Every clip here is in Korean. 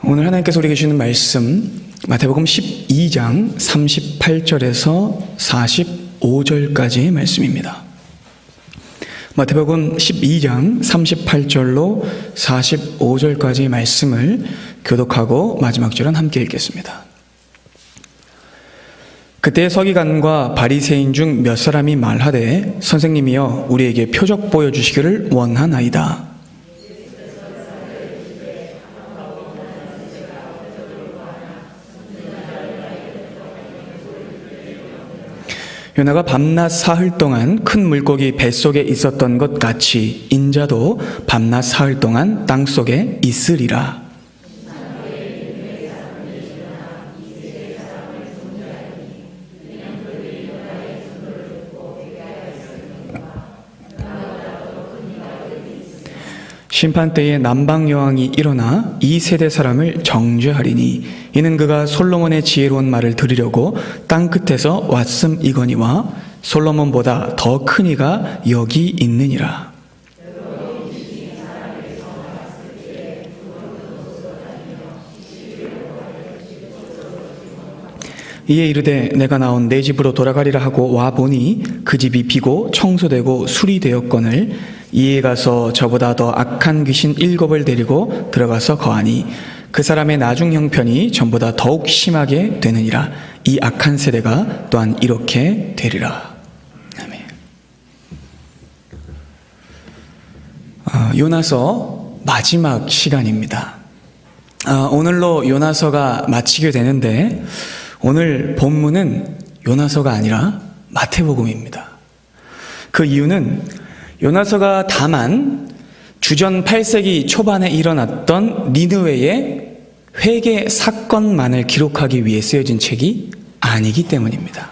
오늘 하나님께서 우리에게 주시는 말씀 마태복음 12장 38절에서 45절까지의 말씀입니다. 마태복음 12장 38절로 45절까지의 말씀을 교독하고 마지막 절은 함께 읽겠습니다. 그때 서기관과 바리새인 중 몇 사람이 말하되 선생님이여 우리에게 표적 보여주시기를 원하나이다. 요나가 밤낮 사흘 동안 큰 물고기 뱃속에 있었던 것 같이 인자도 밤낮 사흘 동안 땅속에 있으리라. 심판 때에 남방 여왕이 일어나 이 세대 사람을 정죄하리니 이는 그가 솔로몬의 지혜로운 말을 들으려고 땅 끝에서 왔음이거니와 솔로몬보다 더 큰 이가 여기 있느니라. 이에 이르되 내가 나온 내 집으로 돌아가리라 하고 와보니 그 집이 비고 청소되고 수리되었거늘 이에 가서 저보다 더 악한 귀신 7을 데리고 들어가서 거하니 그 사람의 나중 형편이 전보다 더욱 심하게 되느니라. 이 악한 세대가 또한 이렇게 되리라. 아멘. 요나서 마지막 시간입니다. 오늘로 요나서가 마치게 되는데 오늘 본문은 요나서가 아니라 마태복음입니다. 그 이유는 요나서가 다만 주전 8세기 초반에 일어났던 니느웨의 회개 사건만을 기록하기 위해 쓰여진 책이 아니기 때문입니다.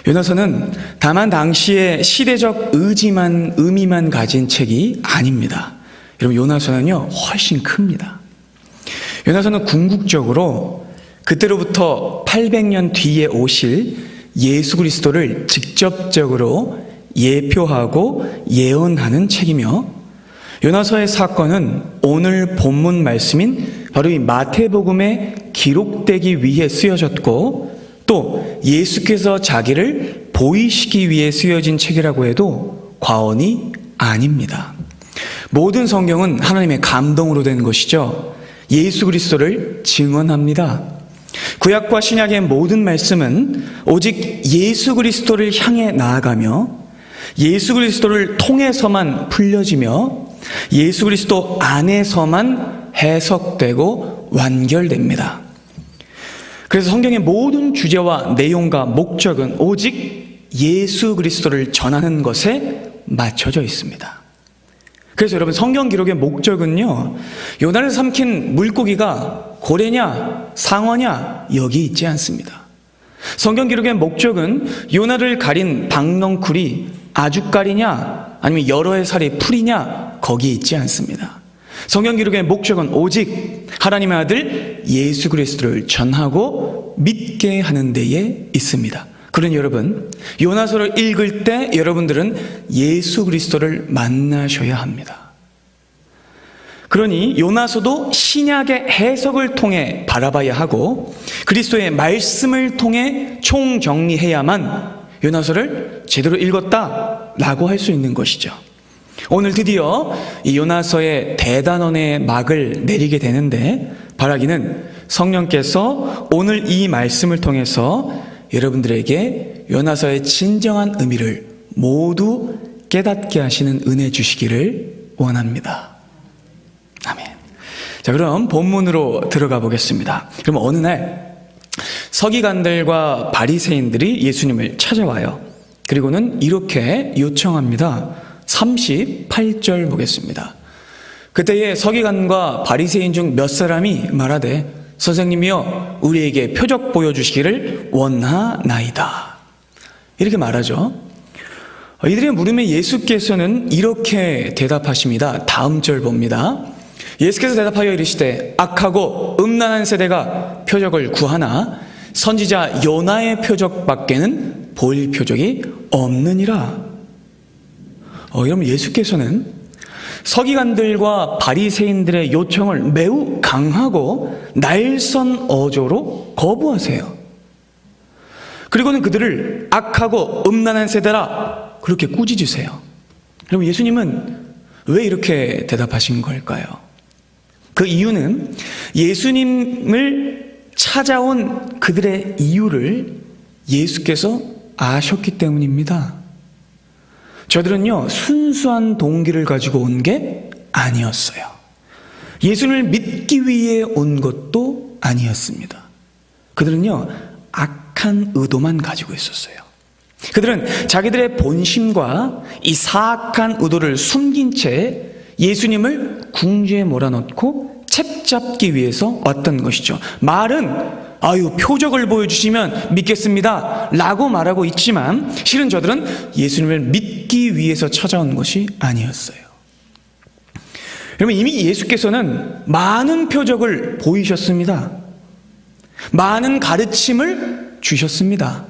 요나서는 다만 당시의 시대적 의미만 가진 책이 아닙니다. 여러분, 요나서는요 훨씬 큽니다. 요나서는 궁극적으로 그때로부터 800년 뒤에 오실 예수 그리스도를 직접적으로 예표하고 예언하는 책이며, 요나서의 사건은 오늘 본문 말씀인 바로 이 마태복음에 기록되기 위해 쓰여졌고 또 예수께서 자기를 보이시기 위해 쓰여진 책이라고 해도 과언이 아닙니다. 모든 성경은 하나님의 감동으로 된 것이죠. 예수 그리스도를 증언합니다. 구약과 신약의 모든 말씀은 오직 예수 그리스도를 향해 나아가며 예수 그리스도를 통해서만 풀려지며 예수 그리스도 안에서만 해석되고 완결됩니다. 그래서 성경의 모든 주제와 내용과 목적은 오직 예수 그리스도를 전하는 것에 맞춰져 있습니다. 그래서 여러분, 성경 기록의 목적은요, 요나를 삼킨 물고기가 고래냐 상어냐 여기 있지 않습니다. 성경 기록의 목적은 요나를 가린 박넝쿨이 아주까리냐 아니면 여러 해 살이 풀이냐 거기 있지 않습니다. 성경 기록의 목적은 오직 하나님의 아들 예수 그리스도를 전하고 믿게 하는 데에 있습니다. 그러니 여러분, 요나서를 읽을 때 여러분들은 예수 그리스도를 만나셔야 합니다. 그러니 요나서도 신약의 해석을 통해 바라봐야 하고 그리스도의 말씀을 통해 총정리해야만 요나서를 제대로 읽었다라고 할 수 있는 것이죠. 오늘 드디어 이 요나서의 대단원의 막을 내리게 되는데, 바라기는 성령께서 오늘 이 말씀을 통해서 여러분들에게 요나서의 진정한 의미를 모두 깨닫게 하시는 은혜 주시기를 원합니다. 아멘. 자, 그럼 본문으로 들어가 보겠습니다. 그럼 어느 날 서기관들과 바리새인들이 예수님을 찾아와요. 그리고는 이렇게 요청합니다. 38절 보겠습니다. 그때에 서기관과 바리새인 중 몇 사람이 말하되 선생님이여 우리에게 표적 보여주시기를 원하나이다. 이렇게 말하죠. 이들의 물음에 예수께서는 이렇게 대답하십니다. 다음 절 봅니다. 예수께서 대답하여 이르시되 악하고 음란한 세대가 표적을 구하나 선지자 요나의 표적밖에는 볼 표적이 없느니라. 여러분, 예수께서는 서기관들과 바리새인들의 요청을 매우 강하고 날선 어조로 거부하세요. 그리고는 그들을 악하고 음란한 세대라 그렇게 꾸짖으세요. 여러분, 예수님은 왜 이렇게 대답하신 걸까요? 그 이유는 예수님을 찾아온 그들의 이유를 예수께서 아셨기 때문입니다. 저들은요, 순수한 동기를 가지고 온 게 아니었어요. 예수님을 믿기 위해 온 것도 아니었습니다. 그들은요, 악한 의도만 가지고 있었어요. 그들은 자기들의 본심과 이 사악한 의도를 숨긴 채 예수님을 궁지에 몰아넣고 책잡기 위해서 왔던 것이죠. 말은 표적을 보여주시면 믿겠습니다 라고 말하고 있지만 실은 저들은 예수님을 믿기 위해서 찾아온 것이 아니었어요. 여러분, 이미 예수께서는 많은 표적을 보이셨습니다. 많은 가르침을 주셨습니다.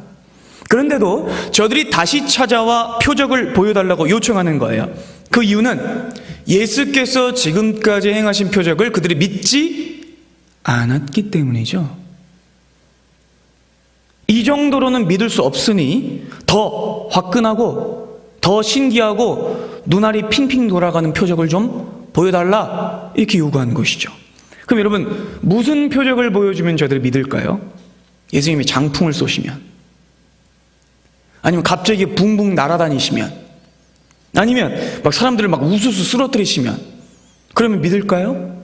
그런데도 저들이 다시 찾아와 표적을 보여달라고 요청하는 거예요. 그 이유는 예수께서 지금까지 행하신 표적을 그들이 믿지 않았기 때문이죠. 이 정도로는 믿을 수 없으니 더 화끈하고 더 신기하고 눈알이 핑핑 돌아가는 표적을 좀 보여달라 이렇게 요구한 것이죠. 그럼 여러분, 무슨 표적을 보여주면 저들이 믿을까요? 예수님이 장풍을 쏘시면, 아니면 갑자기 붕붕 날아다니시면, 아니면 막 사람들을 막 우수수 쓰러뜨리시면, 그러면 믿을까요?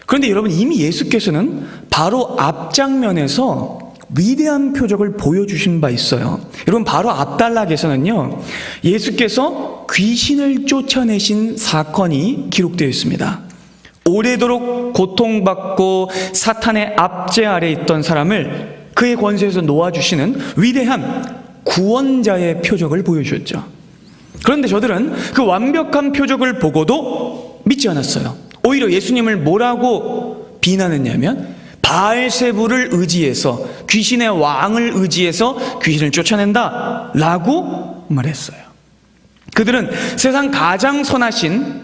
그런데 여러분, 이미 예수께서는 바로 앞장면에서 위대한 표적을 보여주신 바 있어요. 여러분, 바로 앞단락에서는요, 예수께서 귀신을 쫓아내신 사건이 기록되어 있습니다. 오래도록 고통받고 사탄의 압제 아래 있던 사람을 그의 권세에서 놓아주시는 위대한 구원자의 표적을 보여주셨죠. 그런데 저들은 그 완벽한 표적을 보고도 믿지 않았어요. 오히려 예수님을 뭐라고 비난했냐면 바알세불을 의지해서, 귀신의 왕을 의지해서 귀신을 쫓아낸다 라고 말했어요. 그들은 세상 가장 선하신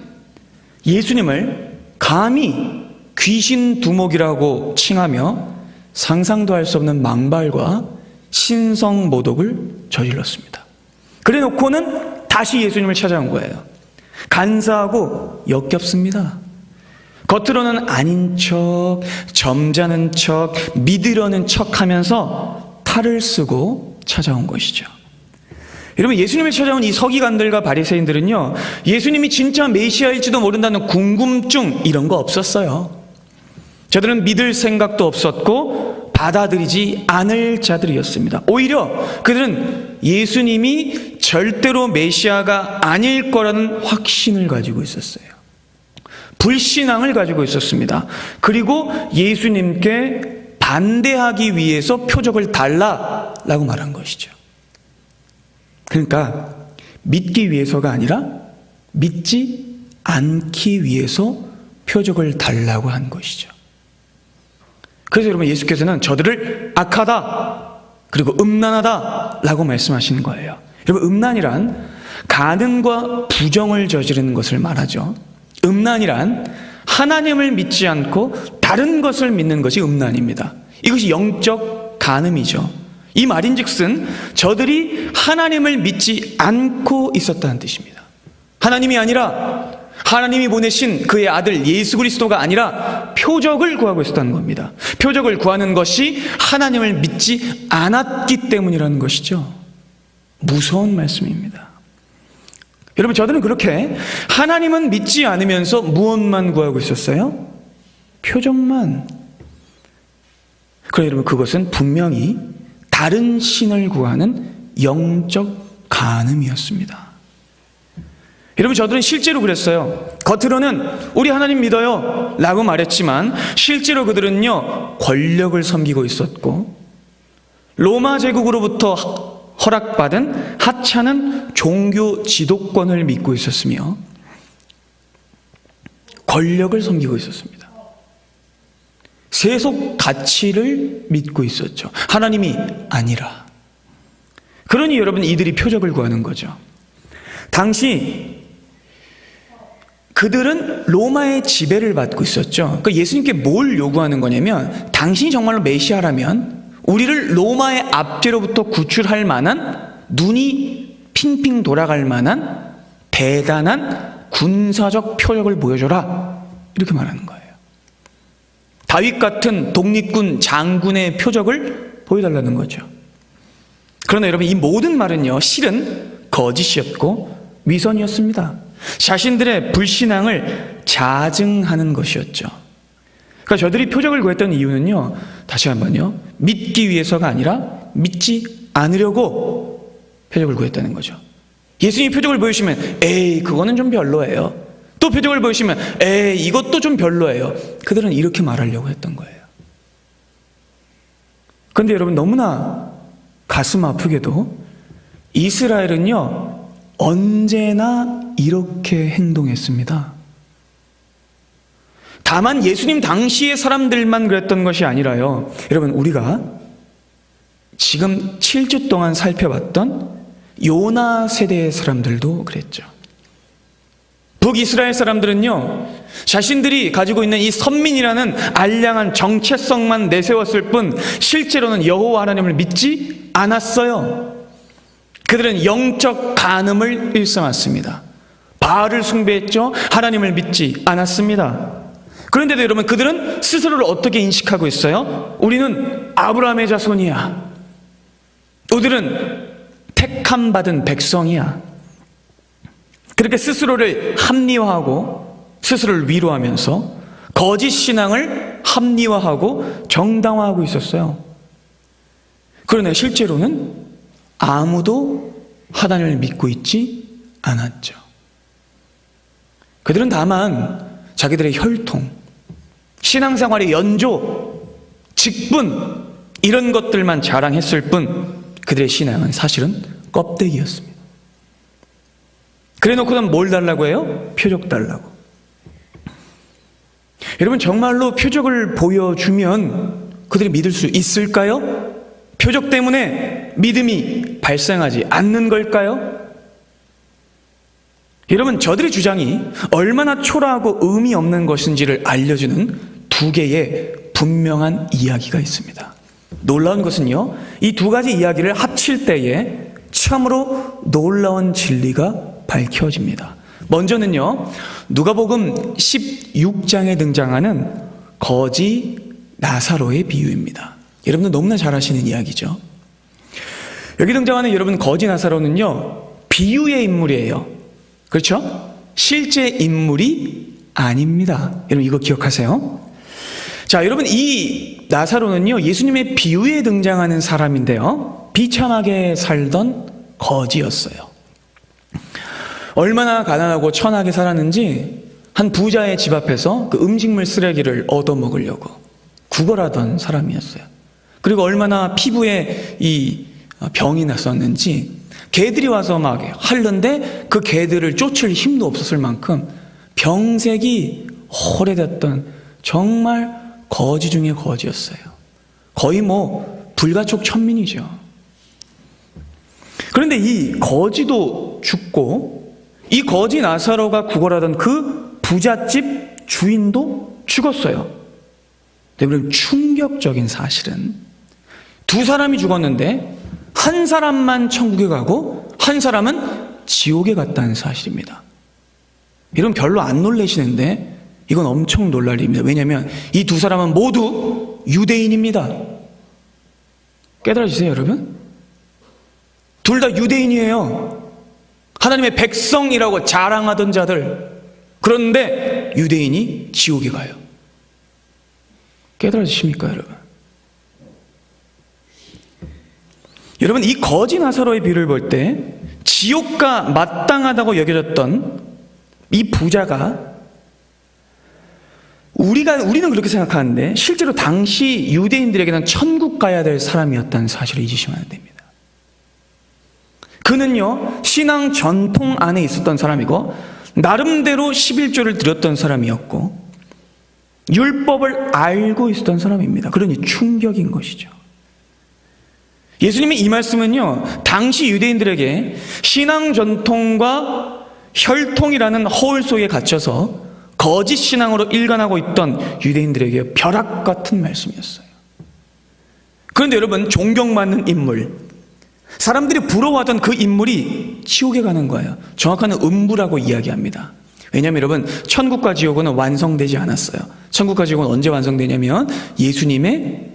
예수님을 감히 귀신 두목이라고 칭하며 상상도 할 수 없는 망발과 신성모독을 저질렀습니다. 그래 놓고는 다시 예수님을 찾아온 거예요. 간사하고 역겹습니다. 겉으로는 아닌 척, 점잖은 척, 믿으려는 척 하면서 탈을 쓰고 찾아온 것이죠. 여러분, 예수님을 찾아온 이 서기관들과 바리새인들은요, 예수님이 진짜 메시아일지도 모른다는 궁금증 이런 거 없었어요. 저들은 믿을 생각도 없었고 받아들이지 않을 자들이었습니다. 오히려 그들은 예수님이 절대로 메시아가 아닐 거라는 확신을 가지고 있었어요. 불신앙을 가지고 있었습니다. 그리고 예수님께 반대하기 위해서 표적을 달라라고 말한 것이죠. 그러니까 믿기 위해서가 아니라 믿지 않기 위해서 표적을 달라고 한 것이죠. 그래서 여러분, 예수께서는 저들을 악하다 그리고 음란하다 라고 말씀하시는 거예요. 여러분, 음란이란 간음과 부정을 저지르는 것을 말하죠. 음란이란 하나님을 믿지 않고 다른 것을 믿는 것이 음란입니다. 이것이 영적 간음이죠. 이 말인즉슨 저들이 하나님을 믿지 않고 있었다는 뜻입니다. 하나님이 아니라, 하나님이 보내신 그의 아들 예수 그리스도가 아니라 표적을 구하고 있었다는 겁니다. 표적을 구하는 것이 하나님을 믿지 않았기 때문이라는 것이죠. 무서운 말씀입니다. 여러분, 저들은 그렇게 하나님은 믿지 않으면서 무엇만 구하고 있었어요? 표적만. 그러나 여러분, 그것은 분명히 다른 신을 구하는 영적 간음이었습니다. 여러분, 저들은 실제로 그랬어요. 겉으로는 우리 하나님 믿어요 라고 말했지만 실제로 그들은요, 권력을 섬기고 있었고 로마 제국으로부터 허락받은 하찮은 종교 지도권을 믿고 있었으며 권력을 섬기고 있었습니다. 세속 가치를 믿고 있었죠. 하나님이 아니라. 그러니 여러분, 이들이 표적을 구하는 거죠. 당시 그들은 로마의 지배를 받고 있었죠. 그러니까 예수님께 뭘 요구하는 거냐면, 당신이 정말로 메시아라면 우리를 로마의 압제로부터 구출할 만한, 눈이 핑핑 돌아갈 만한 대단한 군사적 표적을 보여줘라, 이렇게 말하는 거예요. 다윗 같은 독립군 장군의 표적을 보여달라는 거죠. 그러나 여러분, 이 모든 말은요, 실은 거짓이었고 위선이었습니다. 자신들의 불신앙을 자증하는 것이었죠. 그러니까 저들이 표적을 구했던 이유는요, 다시 한번요, 믿기 위해서가 아니라 믿지 않으려고 표적을 구했다는 거죠. 예수님이 표적을 보여주시면 에이, 그거는 좀 별로예요. 또 표적을 보여주시면 에이, 이것도 좀 별로예요. 그들은 이렇게 말하려고 했던 거예요. 그런데 여러분, 너무나 가슴 아프게도 이스라엘은요, 언제나 이렇게 행동했습니다. 다만 예수님 당시의 사람들만 그랬던 것이 아니라요, 여러분, 우리가 지금 7주 동안 살펴봤던 요나 세대의 사람들도 그랬죠. 북이스라엘 사람들은요, 자신들이 가지고 있는 이 선민이라는 알량한 정체성만 내세웠을 뿐 실제로는 여호와 하나님을 믿지 않았어요. 그들은 영적 간음을 일삼았습니다. 바알을 숭배했죠. 하나님을 믿지 않았습니다. 그런데도 여러분, 그들은 스스로를 어떻게 인식하고 있어요? 우리는 아브라함의 자손이야. 우리는 택함 받은 백성이야. 그렇게 스스로를 합리화하고 스스로를 위로하면서 거짓 신앙을 합리화하고 정당화하고 있었어요. 그러나 실제로는 아무도 하나님을 믿고 있지 않았죠. 그들은 다만 자기들의 혈통, 신앙생활의 연조, 직분, 이런 것들만 자랑했을 뿐 그들의 신앙은 사실은 껍데기였습니다. 그래 놓고는 뭘 달라고 해요? 표적 달라고. 여러분, 정말로 표적을 보여주면 그들이 믿을 수 있을까요? 표적 때문에 믿음이 발생하지 않는 걸까요? 여러분, 저들의 주장이 얼마나 초라하고 의미 없는 것인지를 알려주는 두 개의 분명한 이야기가 있습니다. 놀라운 것은요, 이 두 가지 이야기를 합칠 때에 참으로 놀라운 진리가 밝혀집니다. 먼저는요, 누가복음 16장에 등장하는 거지 나사로의 비유입니다. 여러분들 너무나 잘 아시는 이야기죠. 여기 등장하는 여러분 거지 나사로는요, 비유의 인물이에요. 그렇죠? 실제 인물이 아닙니다. 여러분 이거 기억하세요. 자, 여러분, 이 나사로는요, 예수님의 비유에 등장하는 사람인데요, 비참하게 살던 거지였어요. 얼마나 가난하고 천하게 살았는지 한 부자의 집 앞에서 그 음식물 쓰레기를 얻어먹으려고 구걸하던 사람이었어요. 그리고 얼마나 피부에 이 병이 났었는지 개들이 와서 막 핥는데 그 개들을 쫓을 힘도 없었을 만큼 병색이 오래됐던 정말 거지 중에 거지였어요. 거의 뭐 불가촉 천민이죠. 그런데 이 거지도 죽고 이 거지 나사로가 구걸하던 그 부잣집 주인도 죽었어요. 그럼 충격적인 사실은 두 사람이 죽었는데 한 사람만 천국에 가고 한 사람은 지옥에 갔다는 사실입니다. 이런 별로 안 놀라시는데 이건 엄청 놀랄 일입니다. 왜냐하면 이 두 사람은 모두 유대인입니다. 깨달아주세요, 여러분. 둘 다 유대인이에요. 하나님의 백성이라고 자랑하던 자들. 그런데 유대인이 지옥에 가요. 깨달아지십니까, 여러분? 여러분, 이 거지 나사로의 비유를 볼 때 지옥과 마땅하다고 여겨졌던 이 부자가 우리는 그렇게 생각하는데 실제로 당시 유대인들에게는 천국 가야 될 사람이었다는 사실을 잊으시면 안 됩니다. 그는요, 신앙 전통 안에 있었던 사람이고 나름대로 11조를 드렸던 사람이었고 율법을 알고 있었던 사람입니다. 그러니 충격인 것이죠. 예수님의 이 말씀은요, 당시 유대인들에게 신앙 전통과 혈통이라는 허울 속에 갇혀서 거짓 신앙으로 일관하고 있던 유대인들에게 벼락 같은 말씀이었어요. 그런데 여러분, 존경받는 인물, 사람들이 부러워하던 그 인물이 지옥에 가는 거예요. 정확한 음부라고 이야기합니다. 왜냐하면 여러분, 천국과 지옥은 완성되지 않았어요. 천국과 지옥은 언제 완성되냐면 예수님의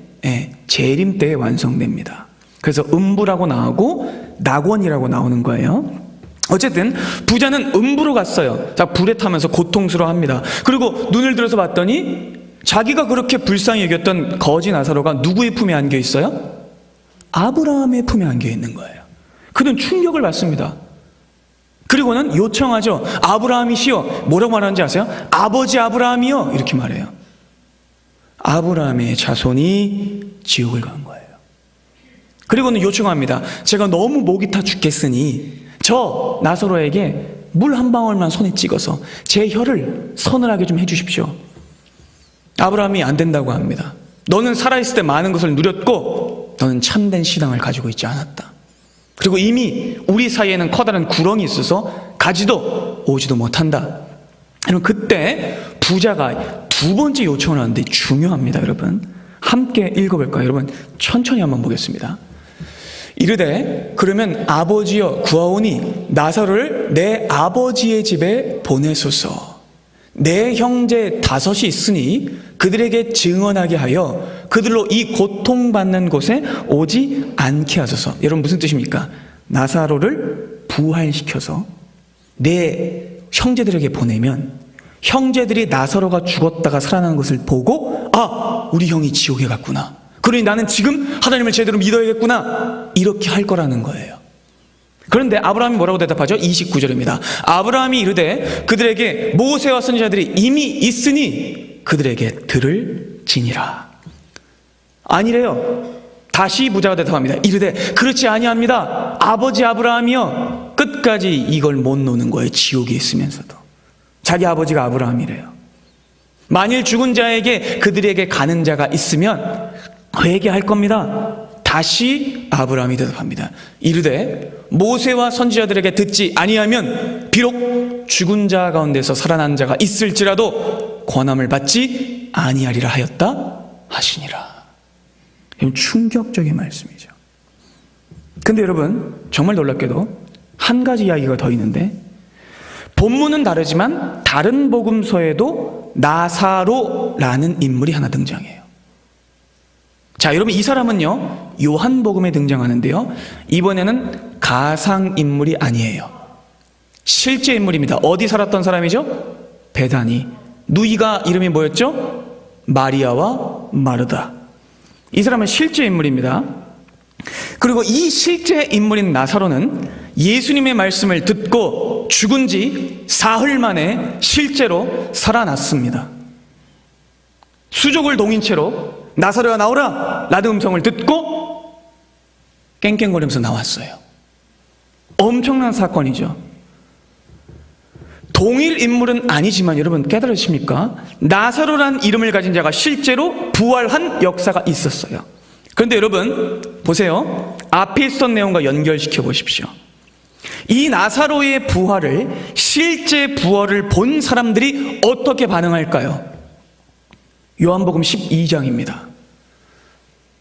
재림 때에 완성됩니다. 그래서 음부라고 나오고 낙원이라고 나오는 거예요. 어쨌든 부자는 음부로 갔어요. 자, 불에 타면서 고통스러워합니다. 그리고 눈을 들어서 봤더니 자기가 그렇게 불쌍히 여겼던 거지 나사로가 누구의 품에 안겨 있어요? 아브라함의 품에 안겨 있는 거예요. 그는 충격을 받습니다. 그리고는 요청하죠. 아브라함이시여. 뭐라고 말하는지 아세요? 아버지 아브라함이요. 이렇게 말해요. 아브라함의 자손이 지옥을 간 거예요. 그리고는 요청합니다. 제가 너무 목이 타 죽겠으니 저 나사로에게 물 한 방울만 손에 찍어서 제 혀를 서늘하게 좀 해주십시오. 아브라함이 안 된다고 합니다. 너는 살아있을 때 많은 것을 누렸고 너는 참된 신앙을 가지고 있지 않았다. 그리고 이미 우리 사이에는 커다란 구렁이 있어서 가지도 오지도 못한다. 여러분, 그때 부자가 두 번째 요청을 하는데 중요합니다. 여러분, 함께 읽어볼까요? 여러분, 천천히 한번 보겠습니다. 이르되 그러면 아버지여 구하오니 나사로를 내 아버지의 집에 보내소서. 내 형제 5이 있으니 그들에게 증언하게 하여 그들로 이 고통받는 곳에 오지 않게 하소서. 여러분, 무슨 뜻입니까? 나사로를 부활시켜서 내 형제들에게 보내면 형제들이 나사로가 죽었다가 살아나는 것을 보고 아, 우리 형이 지옥에 갔구나. 그러니 나는 지금 하나님을 제대로 믿어야겠구나. 이렇게 할 거라는 거예요. 그런데 아브라함이 뭐라고 대답하죠? 29절입니다. 아브라함이 이르되 그들에게 모세와 선지자들이 이미 있으니 그들에게 들을 지니라. 아니래요. 다시 부자가 대답합니다. 이르되 그렇지 아니합니다. 아버지 아브라함이요. 끝까지 이걸 못 노는 거예요. 지옥에 있으면서도. 자기 아버지가 아브라함이래요. 만일 죽은 자에게 그들에게 가는 자가 있으면 회개할 겁니다. 다시 아브라함이 대답합니다. 이르되 모세와 선지자들에게 듣지 아니하면 비록 죽은 자 가운데서 살아난 자가 있을지라도 권함을 받지 아니하리라 하였다 하시니라. 충격적인 말씀이죠. 근데 여러분, 정말 놀랍게도 한 가지 이야기가 더 있는데, 본문은 다르지만 다른 복음서에도 나사로라는 인물이 하나 등장해요. 자, 여러분, 이 사람은요 요한복음에 등장하는데요, 이번에는 가상인물이 아니에요. 실제 인물입니다. 어디 살았던 사람이죠? 베다니. 누이가 이름이 뭐였죠? 마리아와 마르다. 이 사람은 실제 인물입니다. 그리고 이 실제 인물인 나사로는 예수님의 말씀을 듣고 죽은 지 사흘 만에 실제로 살아났습니다. 수족을 동인 채로 나사로야 나오라 라는 음성을 듣고 깽깽거리면서 나왔어요. 엄청난 사건이죠. 동일 인물은 아니지만 여러분 깨달으십니까? 나사로란 이름을 가진 자가 실제로 부활한 역사가 있었어요. 그런데 여러분 보세요. 앞에 있었던 내용과 연결시켜 보십시오. 이 나사로의 부활을, 실제 부활을 본 사람들이 어떻게 반응할까요? 요한복음 12장입니다.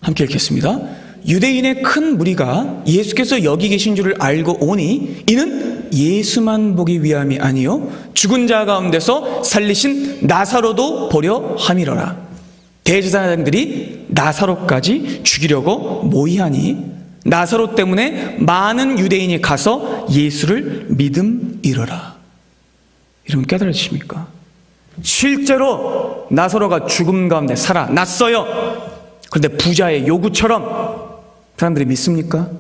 함께 읽겠습니다. 유대인의 큰 무리가 예수께서 여기 계신 줄을 알고 오니 이는 예수만 보기 위함이 아니요 죽은 자 가운데서 살리신 나사로도 보려 함이로라. 대제사장들이 나사로까지 죽이려고 모의하니 나사로 때문에 많은 유대인이 가서 예수를 믿음이로라. 여러분 깨달으십니까? 실제로 나사로가 죽음 가운데 살아났어요. 그런데 부자의 요구처럼 사람들이 믿습니까?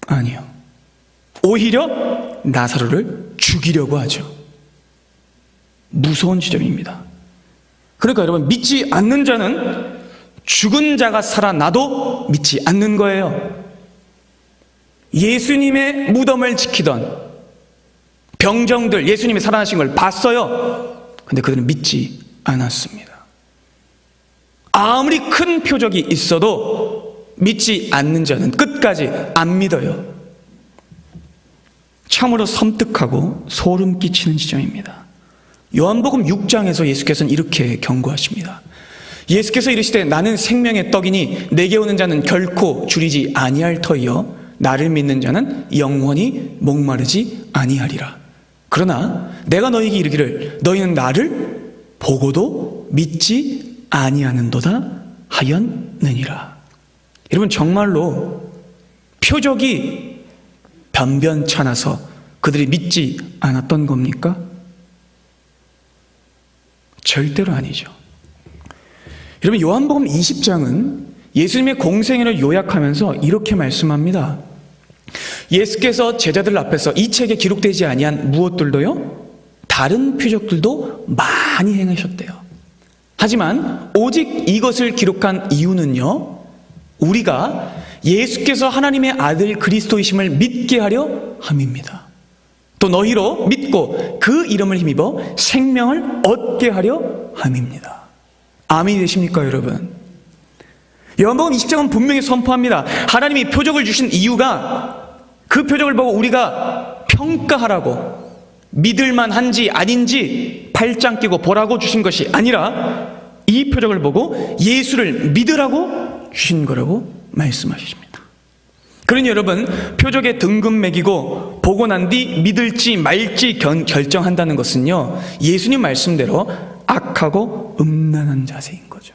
아니요. 오히려 나사로를 죽이려고 하죠. 무서운 지점입니다. 그러니까 여러분, 믿지 않는 자는 죽은 자가 살아나도 믿지 않는 거예요. 예수님의 무덤을 지키던 병정들, 예수님이 살아나신 걸 봤어요. 근데 그들은 믿지 않았습니다. 아무리 큰 표적이 있어도 믿지 않는 자는 끝까지 안 믿어요. 참으로 섬뜩하고 소름 끼치는 지점입니다. 요한복음 6장에서 예수께서는 이렇게 경고하십니다. 예수께서 이르시되 나는 생명의 떡이니 내게 오는 자는 결코 줄이지 아니할 터이요 나를 믿는 자는 영원히 목마르지 아니하리라. 그러나 내가 너희에게 이르기를 너희는 나를 보고도 믿지 아니하는도다 하였느니라. 여러분, 정말로 표적이 변변찮아서 그들이 믿지 않았던 겁니까? 절대로 아니죠. 여러분, 요한복음 20장은 예수님의 공생애를 요약하면서 이렇게 말씀합니다. 예수께서 제자들 앞에서 이 책에 기록되지 아니한 무엇들도요, 다른 표적들도 많이 행하셨대요. 하지만 오직 이것을 기록한 이유는요, 우리가 예수께서 하나님의 아들 그리스도이심을 믿게 하려 함입니다. 또 너희로 믿고 그 이름을 힘입어 생명을 얻게 하려 함입니다. 아멘이 되십니까, 여러분? 요한복음 20장은 분명히 선포합니다. 하나님이 표적을 주신 이유가 그 표적을 보고 우리가 평가하라고, 믿을만 한지 아닌지 팔짱 끼고 보라고 주신 것이 아니라 이 표적을 보고 예수를 믿으라고 주신 거라고 말씀하십니다. 그러니 여러분, 표적에 등급 매기고 보고 난 뒤 믿을지 말지 결정한다는 것은요, 예수님 말씀대로 악하고 음란한 자세인 거죠.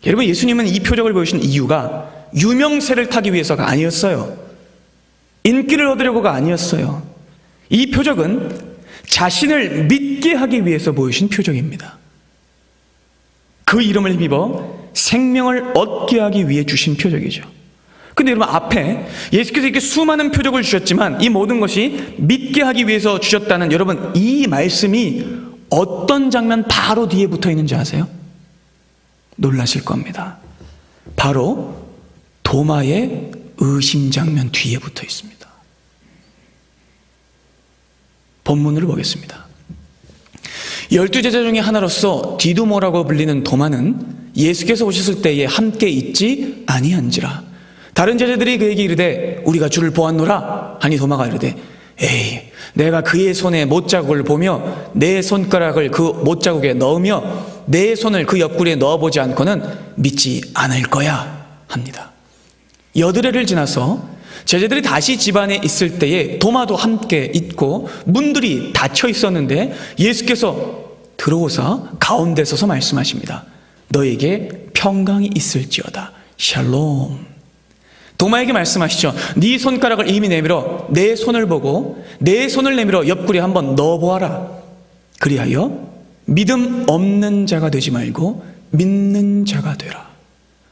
여러분, 예수님은 이 표적을 보여주신 이유가 유명세를 타기 위해서가 아니었어요. 인기를 얻으려고가 아니었어요. 이 표적은 자신을 믿게 하기 위해서 보여주신 표적입니다. 그 이름을 힘입어 생명을 얻게 하기 위해 주신 표적이죠. 근데 여러분, 앞에 예수께서 이렇게 수많은 표적을 주셨지만 이 모든 것이 믿게 하기 위해서 주셨다는, 여러분, 이 말씀이 어떤 장면 바로 뒤에 붙어 있는지 아세요? 놀라실 겁니다. 바로 도마의 의심 장면 뒤에 붙어 있습니다. 본문을 보겠습니다. 12제자 중에 하나로서 디두모라고 불리는 도마는 예수께서 오셨을 때에 함께 있지 아니한지라. 다른 제자들이 그에게 이르되 우리가 주를 보았노라 하니 도마가 이르되 에이, 내가 그의 손에 못자국을 보며 내 손가락을 그 못자국에 넣으며 내 손을 그 옆구리에 넣어보지 않고는 믿지 않을 거야 합니다. 여드레를 지나서 제자들이 다시 집안에 있을 때에 도마도 함께 있고 문들이 닫혀 있었는데 예수께서 들어오사 가운데 서서 말씀하십니다. 너에게 평강이 있을지어다. 샬롬. 도마에게 말씀하시죠. 네 손가락을 이미 내밀어 내 손을 보고 내 손을 내밀어 옆구리에 한번 넣어보아라. 그리하여 믿음 없는 자가 되지 말고 믿는 자가 되라.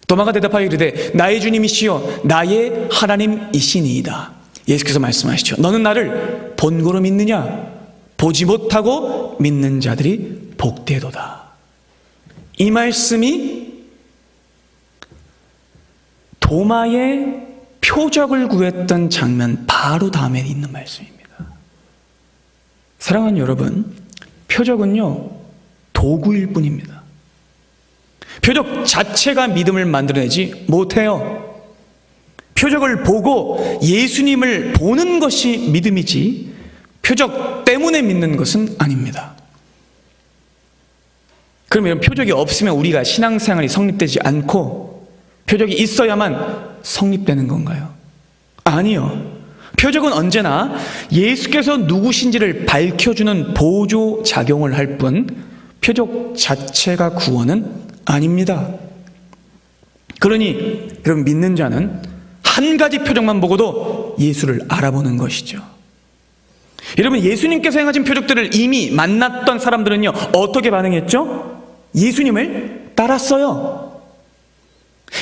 도마가 대답하여 이르되 나의 주님이시여 나의 하나님이시니이다. 예수께서 말씀하시죠. 너는 나를 본고로 믿느냐? 보지 못하고 믿는 자들이 복되도다. 이 말씀이 도마의 표적을 구했던 장면 바로 다음에 있는 말씀입니다. 사랑하는 여러분, 표적은요, 도구일 뿐입니다. 표적 자체가 믿음을 만들어내지 못해요. 표적을 보고 예수님을 보는 것이 믿음이지 표적 때문에 믿는 것은 아닙니다. 그러면 표적이 없으면 우리가 신앙생활이 성립되지 않고 표적이 있어야만 성립되는 건가요? 아니요. 표적은 언제나 예수께서 누구신지를 밝혀주는 보조작용을 할 뿐 표적 자체가 구원은 아닙니다. 그러니 여러분, 믿는 자는 한 가지 표적만 보고도 예수를 알아보는 것이죠. 여러분, 예수님께서 행하신 표적들을 이미 만났던 사람들은요, 어떻게 반응했죠? 예수님을 따랐어요.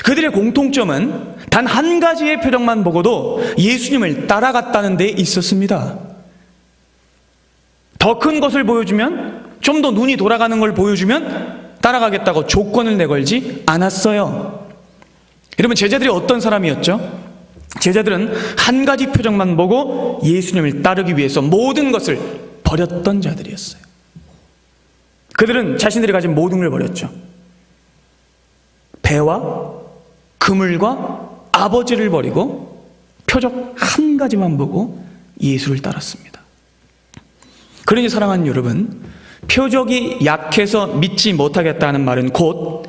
그들의 공통점은 단 한 가지의 표적만 보고도 예수님을 따라갔다는 데 있었습니다. 더 큰 것을 보여주면, 좀 더 눈이 돌아가는 걸 보여주면 따라가겠다고 조건을 내걸지 않았어요. 여러분, 제자들이 어떤 사람이었죠? 제자들은 한 가지 표적만 보고 예수님을 따르기 위해서 모든 것을 버렸던 자들이었어요. 그들은 자신들이 가진 모든 걸 버렸죠. 배와 그물과 아버지를 버리고 표적 한 가지만 보고 예수를 따랐습니다. 그러니 사랑하는 여러분, 표적이 약해서 믿지 못하겠다는 말은 곧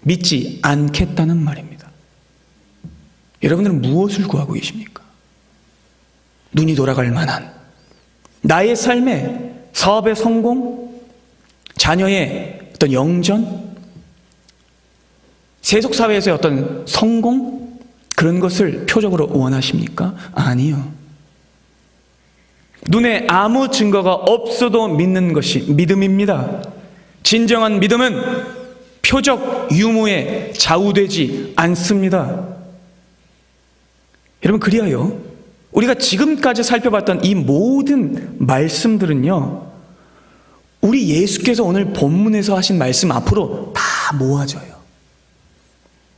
믿지 않겠다는 말입니다. 여러분들은 무엇을 구하고 계십니까? 눈이 돌아갈 만한 나의 삶의 사업의 성공, 자녀의 어떤 영전, 세속사회에서의 어떤 성공, 그런 것을 표적으로 원하십니까? 아니요. 눈에 아무 증거가 없어도 믿는 것이 믿음입니다. 진정한 믿음은 표적 유무에 좌우되지 않습니다. 여러분, 그리하여 우리가 지금까지 살펴봤던 이 모든 말씀들은요, 우리 예수께서 오늘 본문에서 하신 말씀 앞으로 다 모아져요.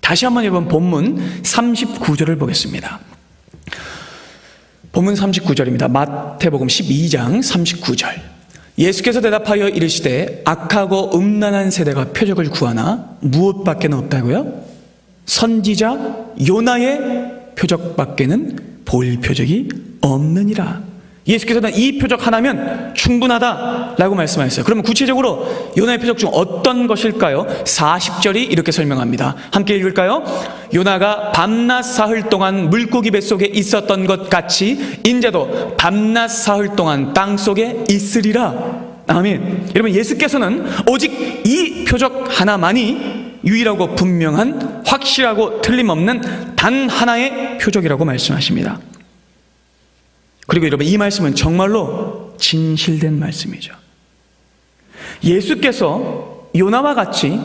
다시 한번 여러분 본문 39절을 보겠습니다. 본문 39절입니다. 마태복음 12장 39절. 예수께서 대답하여 이르시되 악하고 음란한 세대가 표적을 구하나 무엇밖에는 없다고요? 선지자 요나의 표적밖에는 볼 표적이 없느니라. 예수께서는 이 표적 하나면 충분하다라고 말씀하셨어요. 그러면 구체적으로 요나의 표적 중 어떤 것일까요? 40절이 이렇게 설명합니다. 함께 읽을까요? 요나가 밤낮 사흘 동안 물고기 뱃속에 있었던 것 같이 인자도 밤낮 사흘 동안 땅속에 있으리라. 아멘. 여러분, 예수께서는 오직 이 표적 하나만이 유일하고 분명한, 확실하고 틀림없는 단 하나의 표적이라고 말씀하십니다. 그리고 여러분, 이 말씀은 정말로 진실된 말씀이죠. 예수께서 요나와 같이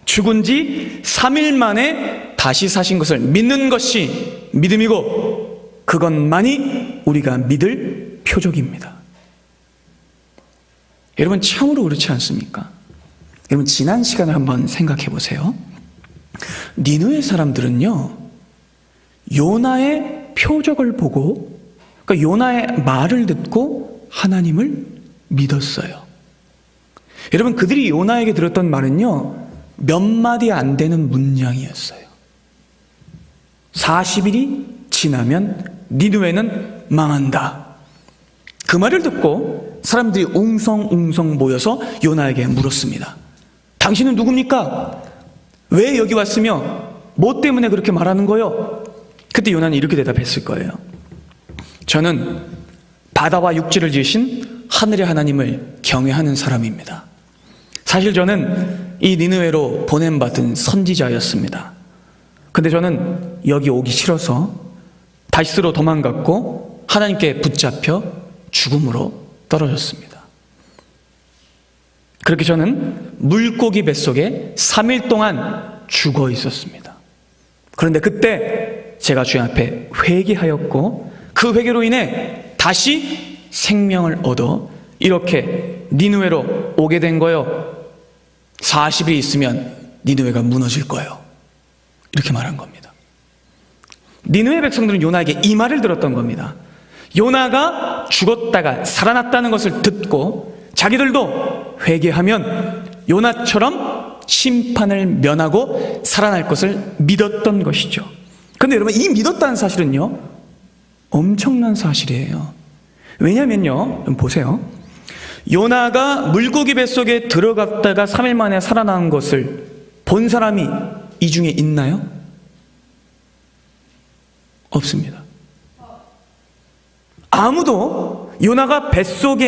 죽은 지 3일 만에 다시 사신 것을 믿는 것이 믿음이고, 그것만이 우리가 믿을 표적입니다. 여러분, 참으로 그렇지 않습니까? 여러분, 지난 시간을 한번 생각해 보세요. 니느웨 사람들은요, 요나의 표적을 보고, 그러니까 요나의 말을 듣고 하나님을 믿었어요. 여러분, 그들이 요나에게 들었던 말은요, 몇 마디 안 되는 문장이었어요. 40일이 지나면 니느웨는 망한다. 그 말을 듣고 사람들이 웅성웅성 모여서 요나에게 물었습니다. 당신은 누굽니까? 왜 여기 왔으며 뭐 때문에 그렇게 말하는 거요? 그때 요나는 이렇게 대답했을 거예요. 저는 바다와 육지를 지으신 하늘의 하나님을 경외하는 사람입니다. 사실 저는 이 니느웨로 보냄받은 선지자였습니다. 근데 저는 여기 오기 싫어서 다시스로 도망갔고 하나님께 붙잡혀 죽음으로 떨어졌습니다. 그렇게 저는 물고기 뱃속에 3일 동안 죽어 있었습니다. 그런데 그때 제가 주님 앞에 회개하였고, 그 회개로 인해 다시 생명을 얻어 이렇게 니느웨로 오게 된 거요. 40일이 있으면 니느웨가 무너질 거예요. 이렇게 말한 겁니다. 니느웨 백성들은 요나에게 이 말을 들었던 겁니다. 요나가 죽었다가 살아났다는 것을 듣고 자기들도 회개하면 요나처럼 심판을 면하고 살아날 것을 믿었던 것이죠. 그런데 여러분, 이 믿었다는 사실은요, 엄청난 사실이에요. 왜냐면요, 보세요. 요나가 물고기 뱃속에 들어갔다가 3일 만에 살아난 것을 본 사람이 이 중에 있나요? 없습니다. 아무도 요나가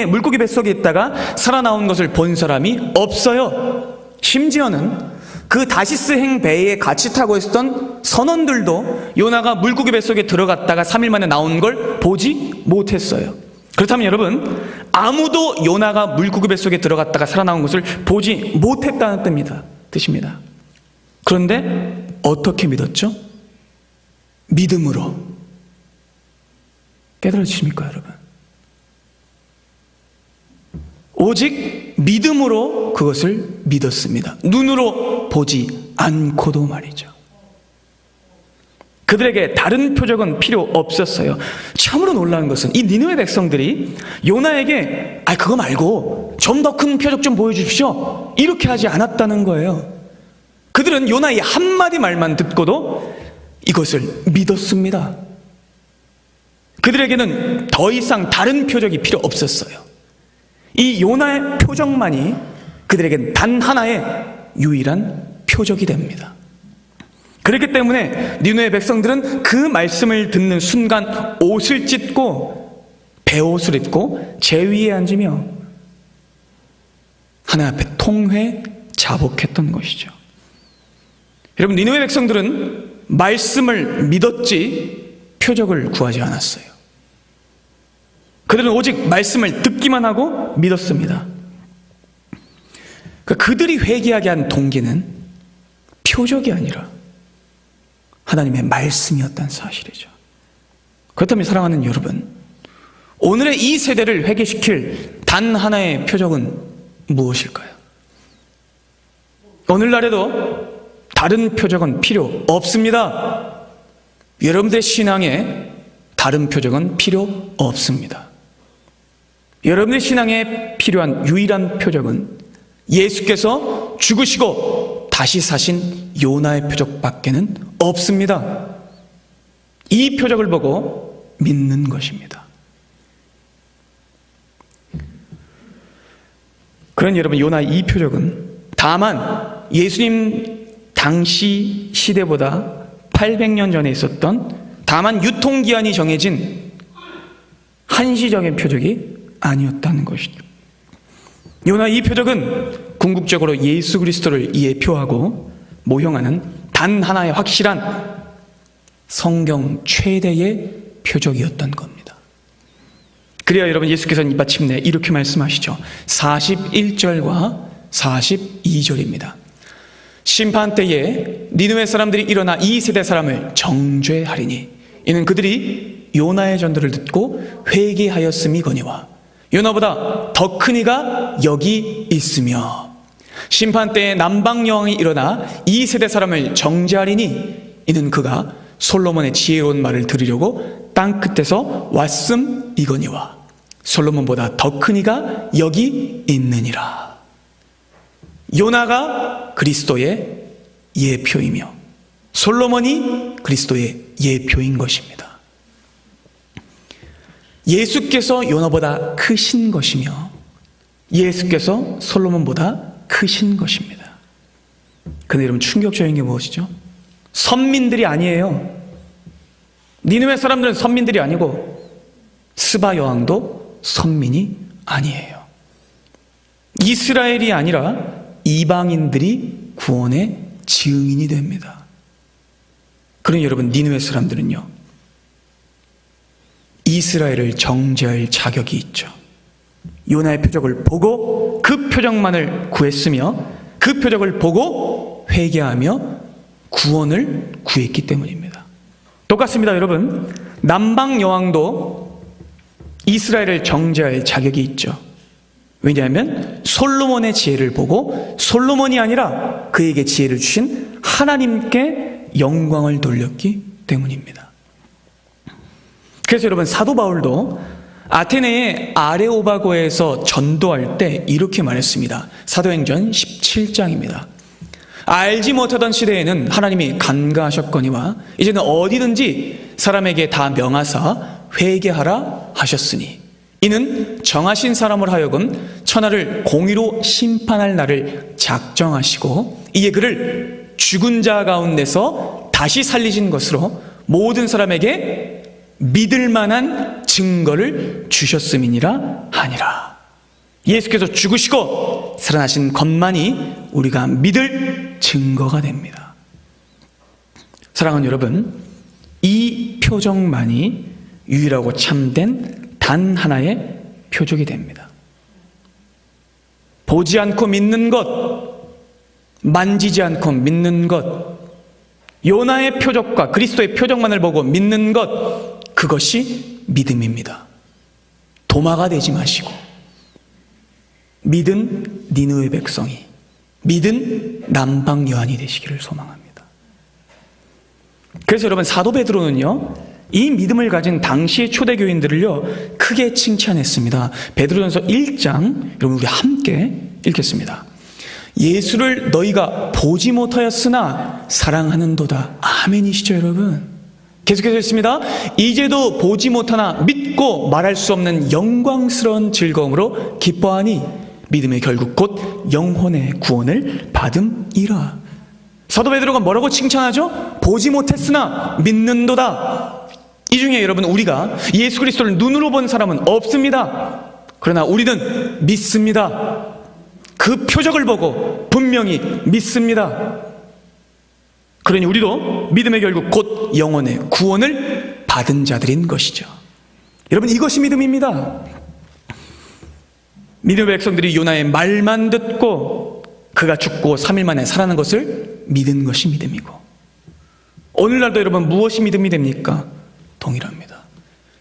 물고기 뱃속에 있다가 살아나온 것을 본 사람이 없어요. 심지어는 그 다시스행 배에 같이 타고 있었던 선원들도 요나가 물고기 뱃속에 들어갔다가 3일 만에 나온 걸 보지 못했어요. 그렇다면 여러분, 아무도 요나가 물고기 뱃속에 들어갔다가 살아나온 것을 보지 못했다는 뜻입니다. 그런데 어떻게 믿었죠? 믿음으로. 깨달으십니까, 여러분? 오직 믿음으로 그것을 믿었습니다. 눈으로 보지 않고도 말이죠. 그들에게 다른 표적은 필요 없었어요. 참으로 놀라운 것은 이 니느웨 백성들이 요나에게 그거 말고 좀 더 큰 표적 좀 보여주십시오, 이렇게 하지 않았다는 거예요. 그들은 요나의 한마디 말만 듣고도 이것을 믿었습니다. 그들에게는 더 이상 다른 표적이 필요 없었어요. 이 요나의 표적만이 그들에겐 단 하나의 유일한 표적이 됩니다. 그렇기 때문에 니느웨 백성들은 그 말씀을 듣는 순간 옷을 찢고 베옷을 입고 제 위에 앉으며 하나님 앞에 통회 자복했던 것이죠. 여러분, 니느웨 백성들은 말씀을 믿었지 표적을 구하지 않았어요. 그들은 오직 말씀을 듣기만 하고 믿었습니다. 그들이 회개하게 한 동기는 표적이 아니라 하나님의 말씀이었다는 사실이죠. 그렇다면 사랑하는 여러분, 오늘의 이 세대를 회개시킬 단 하나의 표적은 무엇일까요? 오늘날에도 다른 표적은 필요 없습니다. 여러분들의 신앙에 다른 표적은 필요 없습니다. 여러분의 신앙에 필요한 유일한 표적은 예수께서 죽으시고 다시 사신 요나의 표적밖에는 없습니다. 이 표적을 보고 믿는 것입니다. 그런 여러분, 요나의 이 표적은 다만 예수님 당시 시대보다 800년 전에 있었던 다만 유통기한이 정해진 한시적인 표적이 아니었다는 것이죠. 요나 이 표적은 궁극적으로 예수 그리스도를 예표하고 모형하는 단 하나의 확실한 성경 최대의 표적이었던 겁니다. 그래야 여러분, 예수께서는 마침내 이렇게 말씀하시죠. 41절과 42절입니다. 심판 때에 니느웨 사람들이 일어나 이 세대 사람을 정죄하리니 이는 그들이 요나의 전도를 듣고 회개하였음이거니와 요나보다 더 큰 이가 여기 있으며 심판 때에 남방 여왕이 일어나 이 세대 사람을 정죄하리니 이는 그가 솔로몬의 지혜로운 말을 들으려고 땅 끝에서 왔음이거니와 솔로몬보다 더 큰 이가 여기 있느니라. 요나가 그리스도의 예표이며 솔로몬이 그리스도의 예표인 것입니다. 예수께서 요나보다 크신 것이며 예수께서 솔로몬보다 크신 것입니다. 근데 여러분, 충격적인 게 무엇이죠? 선민들이 아니에요. 니느웨 사람들은 선민들이 아니고 스바 여왕도 선민이 아니에요. 이스라엘이 아니라 이방인들이 구원의 증인이 됩니다. 그러니 여러분, 니느웨 사람들은요, 이스라엘을 정죄할 자격이 있죠. 요나의 표적을 보고 그 표적만을 구했으며 그 표적을 보고 회개하며 구원을 구했기 때문입니다. 똑같습니다. 여러분, 남방 여왕도 이스라엘을 정죄할 자격이 있죠. 왜냐하면 솔로몬의 지혜를 보고 솔로몬이 아니라 그에게 지혜를 주신 하나님께 영광을 돌렸기 때문입니다. 그래서 여러분, 사도 바울도 아테네의 아레오바고에서 전도할 때 이렇게 말했습니다. 사도행전 17장입니다. 알지 못하던 시대에는 하나님이 간과하셨거니와 이제는 어디든지 사람에게 다 명하사 회개하라 하셨으니 이는 정하신 사람을 하여금 천하를 공의로 심판할 날을 작정하시고 이에 그를 죽은 자 가운데서 다시 살리신 것으로 모든 사람에게 믿을 만한 증거를 주셨음이니라 하니라. 예수께서 죽으시고 살아나신 것만이 우리가 믿을 증거가 됩니다. 사랑하는 여러분, 이 표적만이 유일하고 참된 단 하나의 표적이 됩니다. 보지 않고 믿는 것, 만지지 않고 믿는 것, 요나의 표적과 그리스도의 표적만을 보고 믿는 것, 그것이 믿음입니다. 도마가 되지 마시고 믿은 니느웨 백성이, 믿은 남방 여한이 되시기를 소망합니다. 그래서 여러분, 사도 베드로는요, 이 믿음을 가진 당시의 초대교인들을요 크게 칭찬했습니다. 베드로전서 1장, 여러분 우리 함께 읽겠습니다. 예수를 너희가 보지 못하였으나 사랑하는도다. 아멘이시죠 여러분? 계속해서 읽습니다. 이제도 보지 못하나 믿고 말할 수 없는 영광스러운 즐거움으로 기뻐하니 믿음의 결국 곧 영혼의 구원을 받음이라. 사도 베드로가 뭐라고 칭찬하죠? 보지 못했으나 믿는도다. 이 중에 여러분, 우리가 예수 그리스도를 눈으로 본 사람은 없습니다. 그러나 우리는 믿습니다. 그 표적을 보고 분명히 믿습니다. 그러니 우리도 믿음의 결국 곧 영혼의 구원을 받은 자들인 것이죠. 여러분, 이것이 믿음입니다. 믿음의 백성들이 요나의 말만 듣고 그가 죽고 3일 만에 살아난 것을 믿은 것이 믿음이고, 오늘날도 여러분 무엇이 믿음이 됩니까? 동일합니다.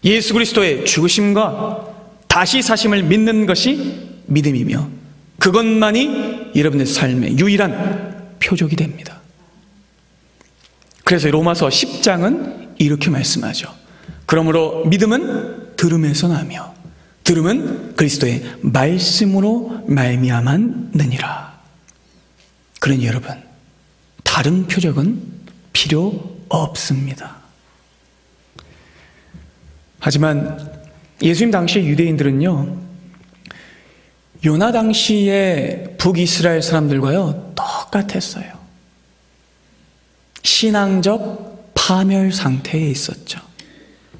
예수 그리스도의 죽으심과 다시 사심을 믿는 것이 믿음이며, 그것만이 여러분의 삶의 유일한 표적이 됩니다. 그래서 로마서 10장은 이렇게 말씀하죠. 그러므로 믿음은 들음에서 나며 들음은 그리스도의 말씀으로 말미암았느니라. 그러니 여러분, 다른 표적은 필요 없습니다. 하지만 예수님 당시 유대인들은요, 요나 당시의 북이스라엘 사람들과요 똑같았어요. 신앙적 파멸 상태에 있었죠.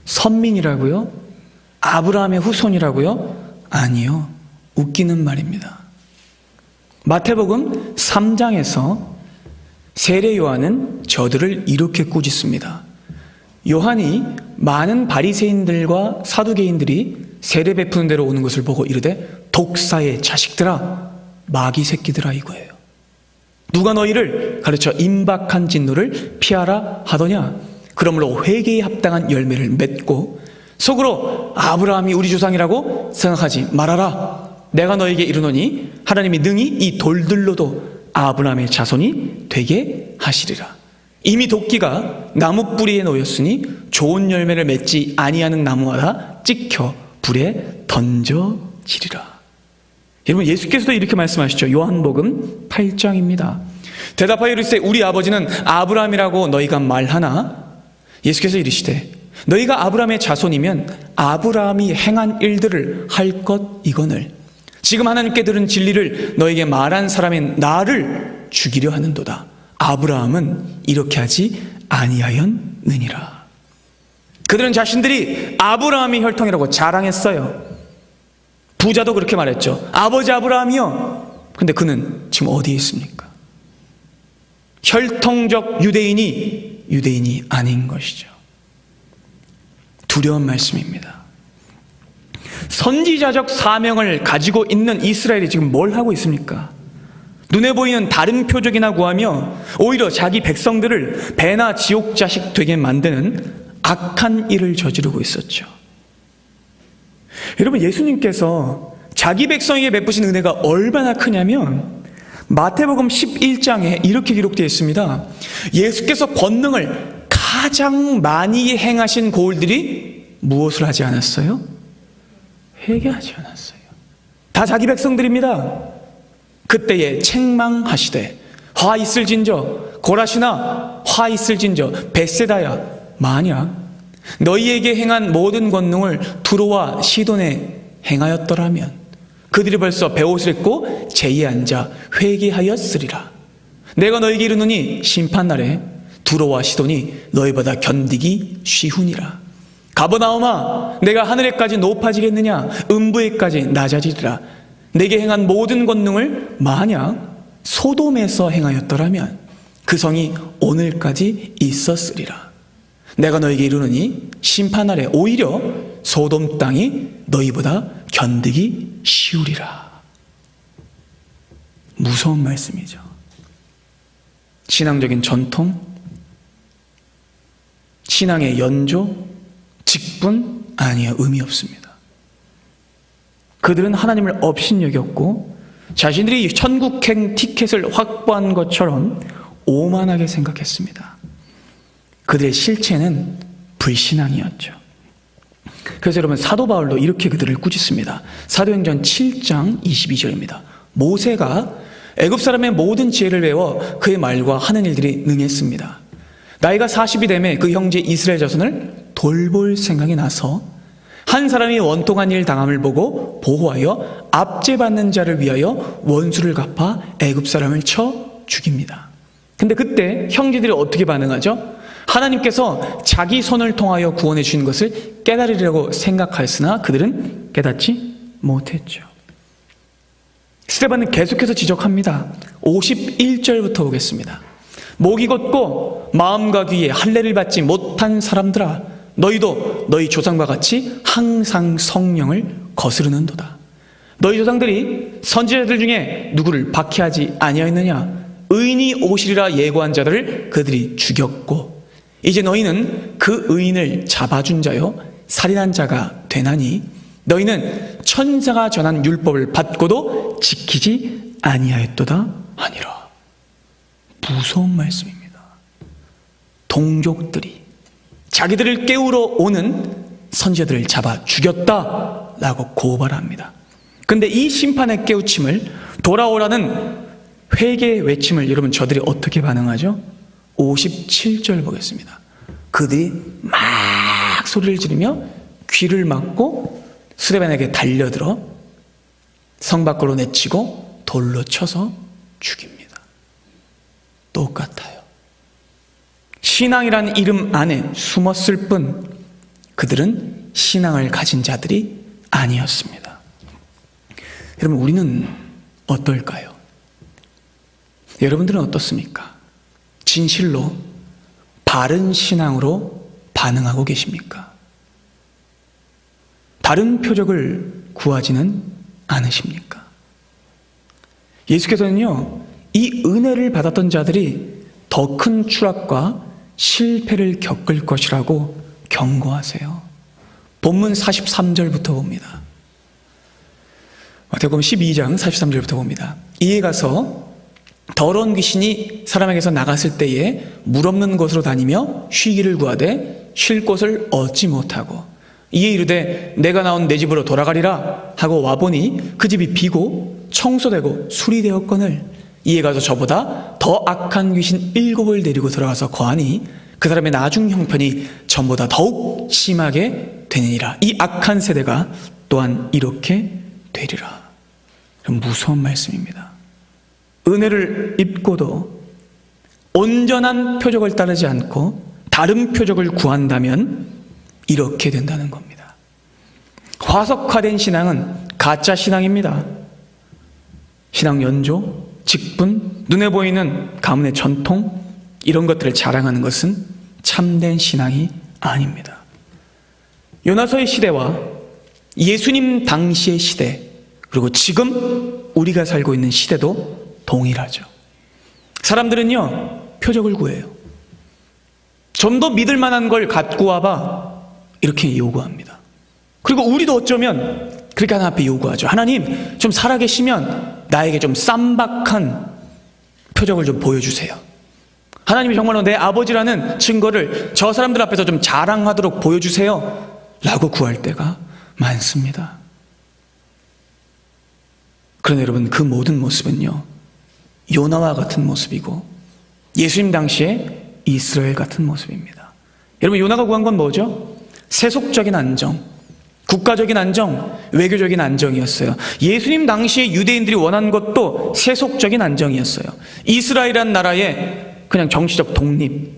선민이라고요? 아브라함의 후손이라고요? 아니요. 웃기는 말입니다. 마태복음 3장에서 세례 요한은 저들을 이렇게 꾸짖습니다. 요한이 많은 바리새인들과 사두개인들이 세례 베푸는 데로 오는 것을 보고 이르되 독사의 자식들아, 마귀 새끼들아 이거예요. 누가 너희를 가르쳐 임박한 진노를 피하라 하더냐? 그러므로 회개에 합당한 열매를 맺고 속으로 아브라함이 우리 조상이라고 생각하지 말아라. 내가 너에게 이르노니 하나님이 능히 이 돌들로도 아브라함의 자손이 되게 하시리라. 이미 도끼가 나무 뿌리에 놓였으니 좋은 열매를 맺지 아니하는 나무마다 찍혀 불에 던져지리라. 여러분, 예수께서도 이렇게 말씀하시죠. 요한복음 8장입니다. 대답하여 이르시되 우리 아버지는 아브라함이라고 너희가 말하나? 예수께서 이르시되 너희가 아브라함의 자손이면 아브라함이 행한 일들을 할 것 이거늘 지금 하나님께 들은 진리를 너에게 말한 사람인 나를 죽이려 하는도다. 아브라함은 이렇게 하지 아니하였느니라. 그들은 자신들이 아브라함의 혈통이라고 자랑했어요. 부자도 그렇게 말했죠. 아버지 아브라함이요. 근데 그는 지금 어디에 있습니까? 혈통적 유대인이 아닌 것이죠. 두려운 말씀입니다. 선지자적 사명을 가지고 있는 이스라엘이 지금 뭘 하고 있습니까? 눈에 보이는 다른 표적이나 구하며 오히려 자기 백성들을 배나 지옥 자식 되게 만드는 악한 일을 저지르고 있었죠. 여러분, 예수님께서 자기 백성에게 베푸신 은혜가 얼마나 크냐면 마태복음 11장에 이렇게 기록되어 있습니다. 예수께서 권능을 가장 많이 행하신 고을들이 무엇을 하지 않았어요? 회개하지 않았어요. 다 자기 백성들입니다. 그때에 책망하시되 화 있을진저 고라시나 화 있을진저 벳세다야, 만약 너희에게 행한 모든 권능을 두로와 시돈에 행하였더라면 그들이 벌써 베옷을 입고 제의에 앉아 회개하였으리라. 내가 너희에게 이르노니 심판날에 두로와 시돈이 너희보다 견디기 쉬우니라. 가버나움아, 내가 하늘에까지 높아지겠느냐? 음부에까지 낮아지리라. 내게 행한 모든 권능을 만약 소돔에서 행하였더라면 그 성이 오늘까지 있었으리라. 내가 너에게 이르노니 심판날에 오히려 소돔 땅이 너희보다 견디기 쉬우리라. 무서운 말씀이죠. 신앙적인 전통, 신앙의 연조, 직분 아니요, 의미 없습니다. 그들은 하나님을 업신여겼고 자신들이 천국행 티켓을 확보한 것처럼 오만하게 생각했습니다. 그들의 실체는 불신앙이었죠. 그래서 여러분, 사도 바울도 이렇게 그들을 꾸짖습니다. 사도행전 7장 22절입니다. 모세가 애굽 사람의 모든 지혜를 배워 그의 말과 하는 일들이 능했습니다. 나이가 40이 되매 그 형제 이스라엘 자손을 돌볼 생각이 나서 한 사람이 원통한 일 당함을 보고 보호하여 압제받는 자를 위하여 원수를 갚아 애굽 사람을 쳐 죽입니다. 근데 그때 형제들이 어떻게 반응하죠? 하나님께서 자기 손을 통하여 구원해 주신 것을 깨달으려고 생각하였으나 그들은 깨닫지 못했죠. 스데반은 계속해서 지적합니다. 51절부터 보겠습니다. 목이 곧고 마음과 귀에 할례를 받지 못한 사람들아, 너희도 너희 조상과 같이 항상 성령을 거스르는도다. 너희 조상들이 선지자들 중에 누구를 박해하지 아니하였느냐? 의인이 오시리라 예고한 자들을 그들이 죽였고 이제 너희는 그 의인을 잡아준 자요 살인한 자가 되나니 너희는 천사가 전한 율법을 받고도 지키지 아니하였도다 하니라. 무서운 말씀입니다. 동족들이 자기들을 깨우러 오는 선지자들을 잡아 죽였다라고 고발합니다. 근데 이 심판의 깨우침을 돌아오라는 회개의 외침을 여러분 저들이 어떻게 반응하죠? 57절 보겠습니다. 그들이 막 소리를 지르며 귀를 막고 스데반에게 달려들어 성 밖으로 내치고 돌로 쳐서 죽입니다. 똑같아요. 신앙이란 이름 안에 숨었을 뿐 그들은 신앙을 가진 자들이 아니었습니다. 여러분, 우리는 어떨까요? 여러분들은 어떻습니까? 진실로 바른 신앙으로 반응하고 계십니까? 다른 표적을 구하지는 않으십니까? 예수께서는요, 이 은혜를 받았던 자들이 더 큰 추락과 실패를 겪을 것이라고 경고하세요. 본문 43절부터 봅니다. 마태복음 12장 43절부터 봅니다. 이에 가서 더러운 귀신이 사람에게서 나갔을 때에 물 없는 곳으로 다니며 쉬기를 구하되 쉴 곳을 얻지 못하고 이에 이르되 내가 나온 내 집으로 돌아가리라 하고 와보니 그 집이 비고 청소되고 수리되었거늘 이에 가서 저보다 더 악한 귀신 7을 데리고 들어가서 거하니 그 사람의 나중 형편이 전보다 더욱 심하게 되느니라. 이 악한 세대가 또한 이렇게 되리라. 무서운 말씀입니다. 은혜를 입고도 온전한 표적을 따르지 않고 다른 표적을 구한다면 이렇게 된다는 겁니다. 화석화된 신앙은 가짜 신앙입니다. 신앙 연조, 직분, 눈에 보이는 가문의 전통 이런 것들을 자랑하는 것은 참된 신앙이 아닙니다. 요나서의 시대와 예수님 당시의 시대 그리고 지금 우리가 살고 있는 시대도 동일하죠. 사람들은요, 표적을 구해요. 좀 더 믿을 만한 걸 갖고 와봐 이렇게 요구합니다. 그리고 우리도 어쩌면 그렇게 하나님 앞에 요구하죠. 하나님, 좀 살아계시면 나에게 좀 쌈박한 표적을 좀 보여주세요. 하나님이 정말로 내 아버지라는 증거를 저 사람들 앞에서 좀 자랑하도록 보여주세요 라고 구할 때가 많습니다. 그런데 여러분, 그 모든 모습은요, 요나와 같은 모습이고 예수님 당시에 이스라엘 같은 모습입니다. 여러분, 요나가 구한 건 뭐죠? 세속적인 안정, 국가적인 안정, 외교적인 안정이었어요. 예수님 당시에 유대인들이 원한 것도 세속적인 안정이었어요. 이스라엘이란 나라의 그냥 정치적 독립.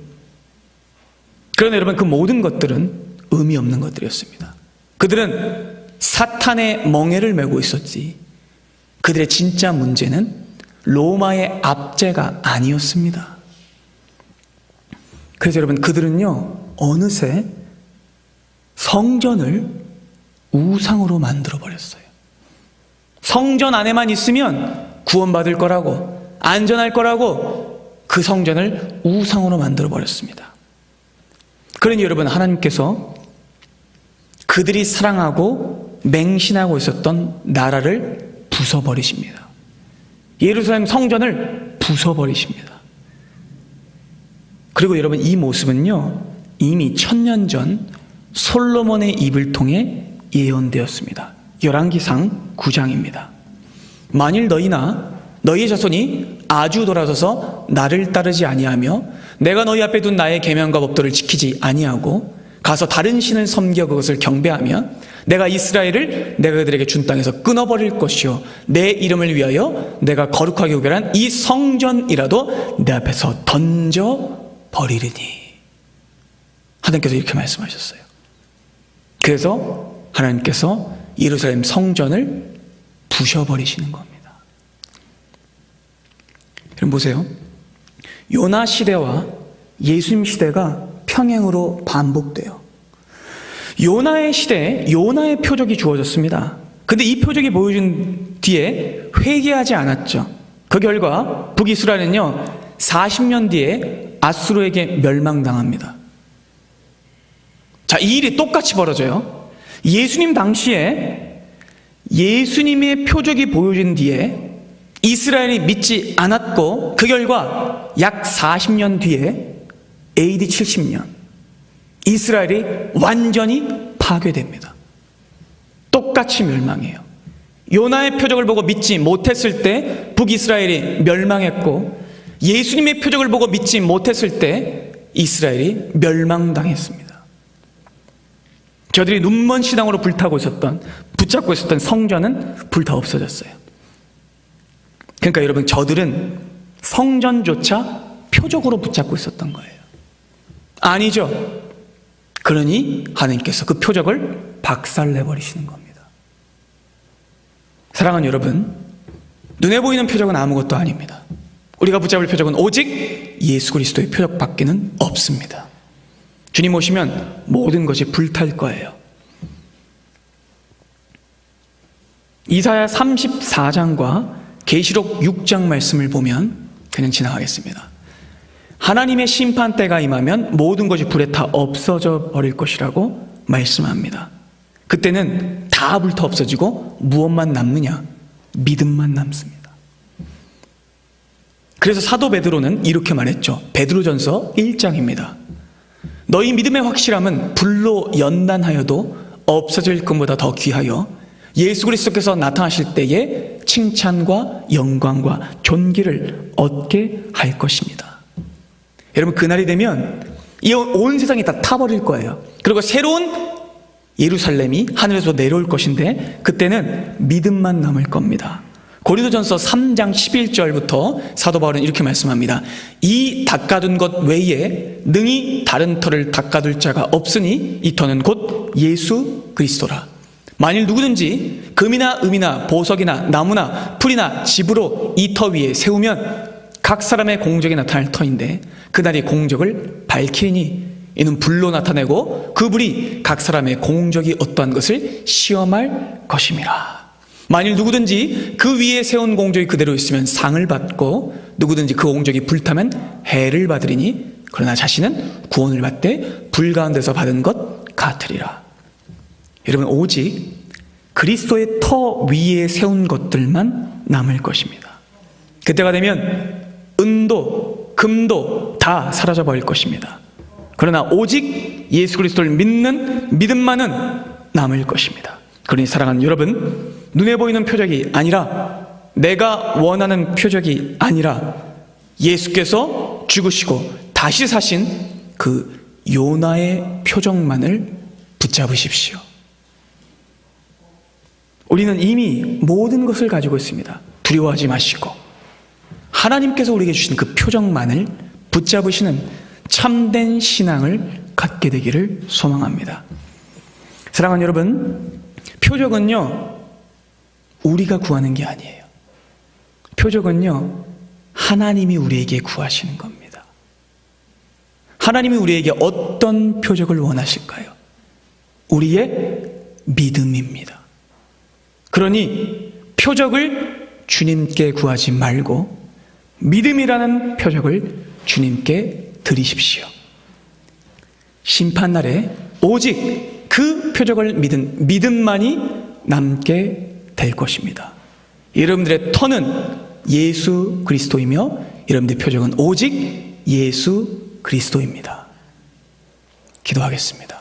그러나 여러분, 그 모든 것들은 의미 없는 것들이었습니다. 그들은 사탄의 멍에를 메고 있었지 그들의 진짜 문제는 로마의 압제가 아니었습니다. 그래서 여러분, 그들은요, 어느새 성전을 우상으로 만들어버렸어요. 성전 안에만 있으면 구원받을 거라고, 안전할 거라고 그 성전을 우상으로 만들어버렸습니다. 그러니 여러분, 하나님께서 그들이 사랑하고 맹신하고 있었던 나라를 부숴버리십니다. 예루살렘 성전을 부숴버리십니다. 그리고 여러분, 이 모습은요, 이미 1000년 전 솔로몬의 입을 통해 예언되었습니다. 열왕기상 9장입니다. 만일 너희나 너희 자손이 아주 돌아서서 나를 따르지 아니하며 내가 너희 앞에 둔 나의 계명과 법도를 지키지 아니하고 가서 다른 신을 섬겨 그것을 경배하면 내가 이스라엘을 내가 그들에게 준 땅에서 끊어버릴 것이요 내 이름을 위하여 내가 거룩하게 구별한 이 성전이라도 내 앞에서 던져버리리니. 하나님께서 이렇게 말씀하셨어요. 그래서 하나님께서 예루살렘 성전을 부셔버리시는 겁니다. 여러분 보세요. 요나 시대와 예수님 시대가 평행으로 반복돼요. 요나의 시대에 요나의 표적이 주어졌습니다. 근데 이 표적이 보여준 뒤에 회개하지 않았죠. 그 결과 북이스라엘은요 40년 뒤에 아수르에게 멸망당합니다. 자, 이 일이 똑같이 벌어져요. 예수님 당시에 예수님의 표적이 보여진 뒤에 이스라엘이 믿지 않았고 그 결과 약 40년 뒤에 AD 70년 이스라엘이 완전히 파괴됩니다. 똑같이 멸망해요. 요나의 표적을 보고 믿지 못했을 때 북이스라엘이 멸망했고 예수님의 표적을 보고 믿지 못했을 때 이스라엘이 멸망당했습니다. 저들이 눈먼 신앙으로 붙잡고 있었던 성전은 불타 없어졌어요. 그러니까 여러분, 저들은 성전조차 표적으로 붙잡고 있었던 거예요. 아니죠. 그러니 하나님께서 그 표적을 박살내버리시는 겁니다. 사랑하는 여러분, 눈에 보이는 표적은 아무것도 아닙니다. 우리가 붙잡을 표적은 오직 예수 그리스도의 표적밖에는 없습니다. 주님 오시면 모든 것이 불탈 거예요. 이사야 34장과 계시록 6장 말씀을 보면 그냥 지나가겠습니다. 하나님의 심판때가 임하면 모든 것이 불에 타 없어져 버릴 것이라고 말씀합니다. 그때는 다 불타 없어지고 무엇만 남느냐? 믿음만 남습니다. 그래서 사도 베드로는 이렇게 말했죠. 베드로전서 1장입니다. 너희 믿음의 확실함은 불로 연단하여도 없어질 것보다 더 귀하여 예수 그리스도께서 나타나실 때에 칭찬과 영광과 존귀를 얻게 할 것입니다. 여러분, 그날이 되면 이 온 세상이 다 타버릴 거예요. 그리고 새로운 예루살렘이 하늘에서 내려올 것인데 그때는 믿음만 남을 겁니다. 고린도전서 3장 11절부터 사도 바울은 이렇게 말씀합니다. 이 닦아둔 것 외에 능히 다른 터를 닦아둘 자가 없으니 이 터는 곧 예수 그리스도라. 만일 누구든지 금이나 음이나 보석이나 나무나 풀이나 집으로 이 터 위에 세우면 각 사람의 공적이 나타날 터인데 그날이 공적을 밝히니 이는 불로 나타내고 그 불이 각 사람의 공적이 어떠한 것을 시험할 것임이라. 만일 누구든지 그 위에 세운 공적이 그대로 있으면 상을 받고 누구든지 그 공적이 불타면 해를 받으리니 그러나 자신은 구원을 받되 불 가운데서 받은 것 같으리라. 여러분, 오직 그리스도의 터 위에 세운 것들만 남을 것입니다. 그때가 되면 은도, 금도 다 사라져 버릴 것입니다. 그러나 오직 예수 그리스도를 믿는 믿음만은 남을 것입니다. 그러니 사랑하는 여러분, 눈에 보이는 표적이 아니라 내가 원하는 표적이 아니라 예수께서 죽으시고 다시 사신 그 요나의 표적만을 붙잡으십시오. 우리는 이미 모든 것을 가지고 있습니다. 두려워하지 마시고 하나님께서 우리에게 주신 그 표적만을 붙잡으시는 참된 신앙을 갖게 되기를 소망합니다. 사랑하는 여러분, 표적은요 우리가 구하는 게 아니에요. 표적은요 하나님이 우리에게 구하시는 겁니다. 하나님이 우리에게 어떤 표적을 원하실까요? 우리의 믿음입니다. 그러니 표적을 주님께 구하지 말고 믿음이라는 표적을 주님께 드리십시오. 심판날에 오직 그 표적을 믿은 믿음만이 남게 될 것입니다. 여러분들의 터는 예수 그리스도이며 여러분들의 표적은 오직 예수 그리스도입니다. 기도하겠습니다.